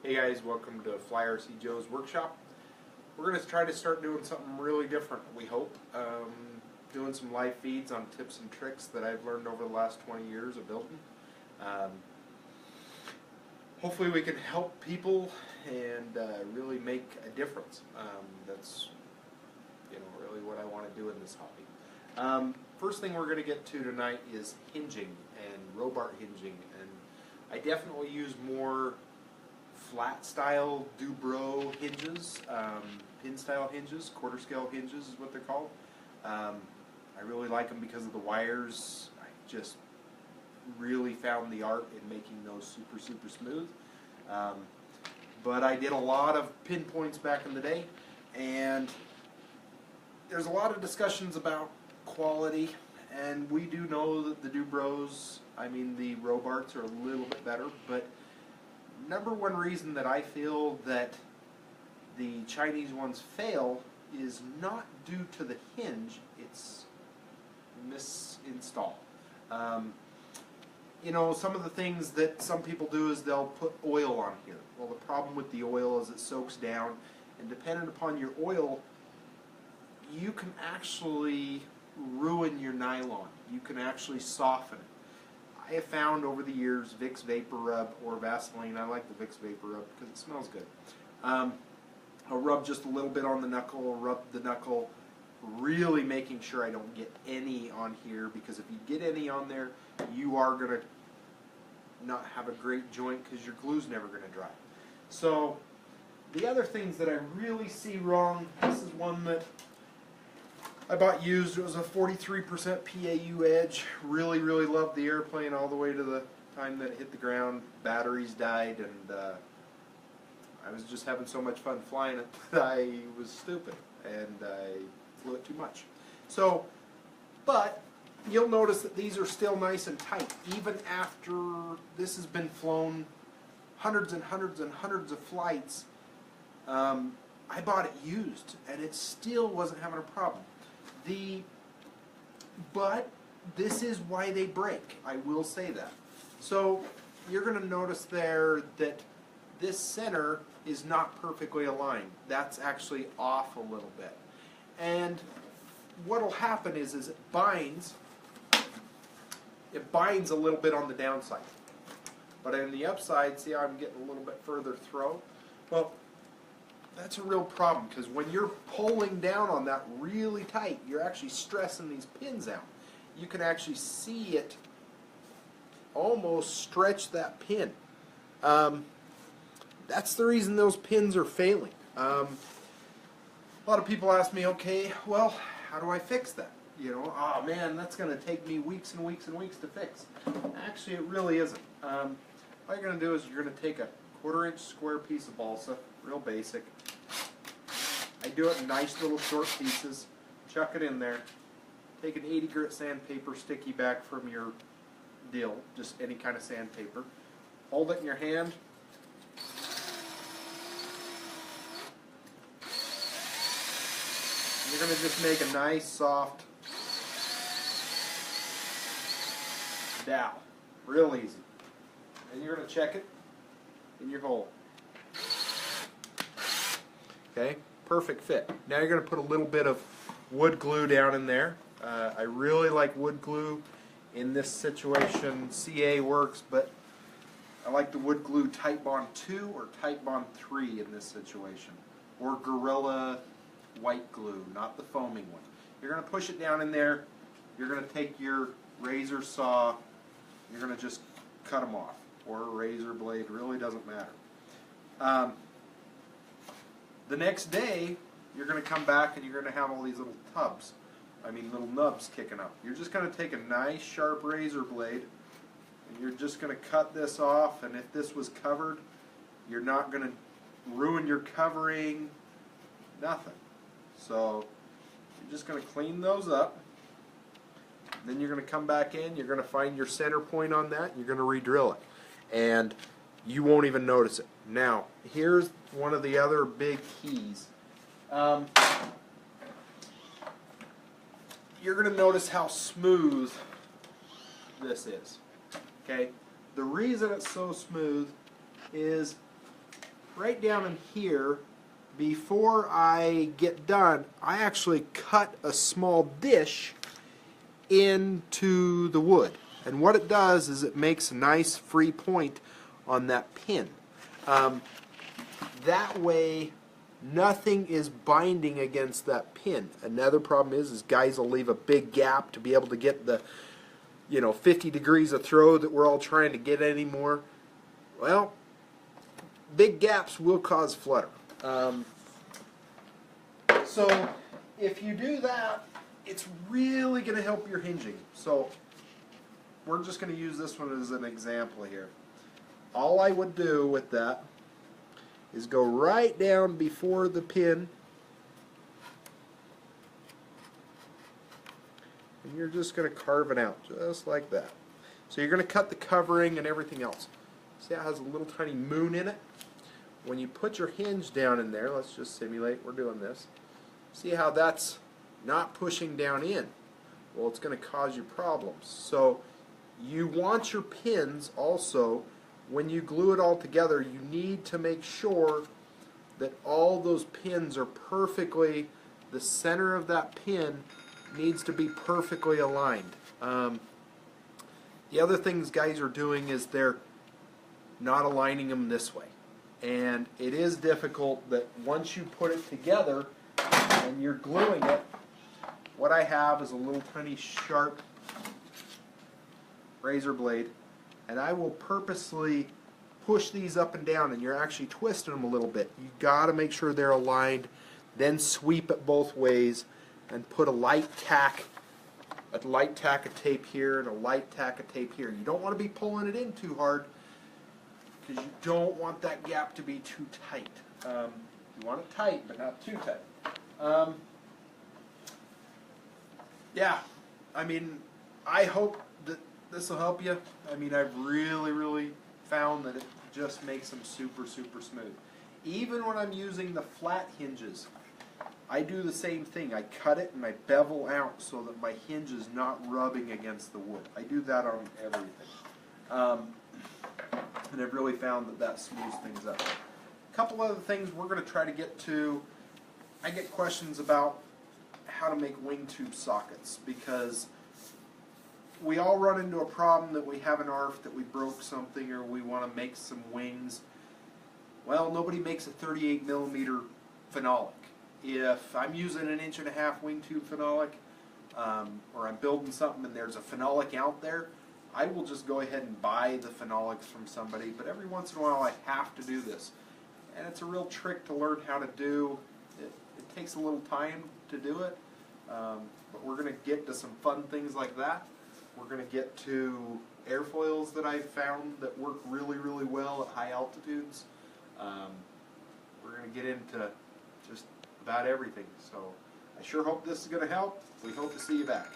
Hey guys, welcome to flyrcjoe's workshop. We're going to try to start doing something really different, we hope. Doing some live feeds on tips and tricks that I've learned over the last 20 years of building. Hopefully we can help people and really make a difference. That's really what I want to do in this hobby. First thing we're going to get to tonight is hinging and row-bar hinging, and I definitely use more flat style Dubrow hinges, pin style hinges, quarter scale hinges is what they're called. I really like them because of the wires. I just really found the art in making those super smooth. But I did a lot of pinpoints back in the day, and there's a lot of discussions about quality, and we do know that the Dubrows, the Robarts, are a little bit better, but number one reason that I feel that the Chinese ones fail is not due to the hinge, it's misinstall. Some of the things that some people do is they'll put oil on here. Well, the problem with the oil is it soaks down, and depending upon your oil, you can actually ruin your nylon. You can actually soften it. I have found over the years Vicks Vapor Rub or Vaseline. I like the Vicks Vapor Rub because it smells good. I'll rub just a little bit on the knuckle, rub the knuckle, really making sure I don't get any on here, because if you get any on there, you are going to not have a great joint because your glue's never going to dry. So the other things that I really see wrong, this is one that I bought used. It was a 43% PAU edge. Really loved the airplane all the way to the time that it hit the ground. Batteries died, and I was just having so much fun flying it that I was stupid, and I flew it too much. So, but you'll notice that these are still nice and tight, even after this has been flown hundreds and hundreds and hundreds of flights. I bought it used, and it still wasn't having a problem. But this is why they break, I will say that. So you're going to notice there that this center is not perfectly aligned. That's actually off a little bit. And what will happen is it binds a little bit on the downside. But on the upside, see how I'm getting a little bit further throw? Well, that's a real problem, because when you're pulling down on that really tight, you're actually stressing these pins out. You can actually see it almost stretch that pin. That's the reason those pins are failing. A lot of people ask me, okay, well, how do I fix that? Oh man, that's going to take me weeks and weeks and weeks to fix. Actually, it really isn't. All you're going to do is you're going to take a 1/4-inch square piece of balsa, real basic. I do it in nice little short pieces. Chuck it in there. Take an 80 grit sandpaper sticky back from your deal, just any kind of sandpaper. Hold it in your hand. You're going to just make a nice soft dowel. Real easy. And you're going to check it in your hole. Okay, perfect fit. Now you're going to put a little bit of wood glue down in there. I really like wood glue in this situation. CA works, but I like the wood glue Type Bond 2 or Type Bond 3 in this situation. Or Gorilla white glue, not the foaming one. You're going to push it down in there. You're going to take your razor saw. You're going to just cut them off. Or a razor blade, really doesn't matter. The next day, you're going to come back and you're going to have all these little little nubs kicking up. You're just going to take a nice sharp razor blade and you're just going to cut this off, and if this was covered, you're not going to ruin your covering, nothing. So you're just going to clean those up. Then you're going to come back in, you're going to find your center point on that, and you're going to re-drill it. And you won't even notice it. Now, here's one of the other big keys. You're going to notice how smooth this is. Okay? The reason it's so smooth is right down in here, before I get done, I actually cut a small dish into the wood. And what it does is it makes a nice free point on that pin. That way nothing is binding against that pin. Another problem is guys will leave a big gap to be able to get the 50 degrees of throw that we're all trying to get anymore. Well, big gaps will cause flutter. So if you do that, it's really going to help your hinging. So we're just going to use this one as an example here. All I would do with that is go right down before the pin, and you're just going to carve it out just like that. So you're going to cut the covering and everything else. See how it has a little tiny moon in it? When you put your hinge down in there, let's just simulate we're doing this. See how that's not pushing down in? Well, it's going to cause you problems. So you want your pins also, when you glue it all together, you need to make sure that all those pins are perfectly, the center of that pin needs to be perfectly aligned. The other things guys are doing is they're not aligning them this way. And it is difficult that once you put it together and you're gluing it, what I have is a little tiny sharp razor blade, and I will purposely push these up and down, and you're actually twisting them a little bit. You got to make sure they're aligned, then sweep it both ways and put a light tack of tape here and a light tack of tape here. You don't want to be pulling it in too hard because you don't want that gap to be too tight. You want it tight, but not too tight. Yeah, I mean, I hope that this will help you. I mean, I've really found that it just makes them super smooth. Even when I'm using the flat hinges, I do the same thing. I cut it and I bevel out so that my hinge is not rubbing against the wood. I do that on everything. And I've really found that that smooths things up. A couple other things we're going to try to get to. I get questions about how to make wing tube sockets, because we all run into a problem that we have an ARF that we broke something, or we want to make some wings. Well, nobody makes a 38 millimeter phenolic. If I'm using an 1.5 inch wing tube phenolic, or I'm building something and there's a phenolic out there, I will just go ahead and buy the phenolics from somebody. But every once in a while I have to do this, and it's a real trick to learn how to do. It takes a little time to do it, but we're going to get to some fun things like that. We're going to get to airfoils that I've found that work really well at high altitudes. We're going to get into just about everything. So I sure hope this is going to help. We hope to see you back.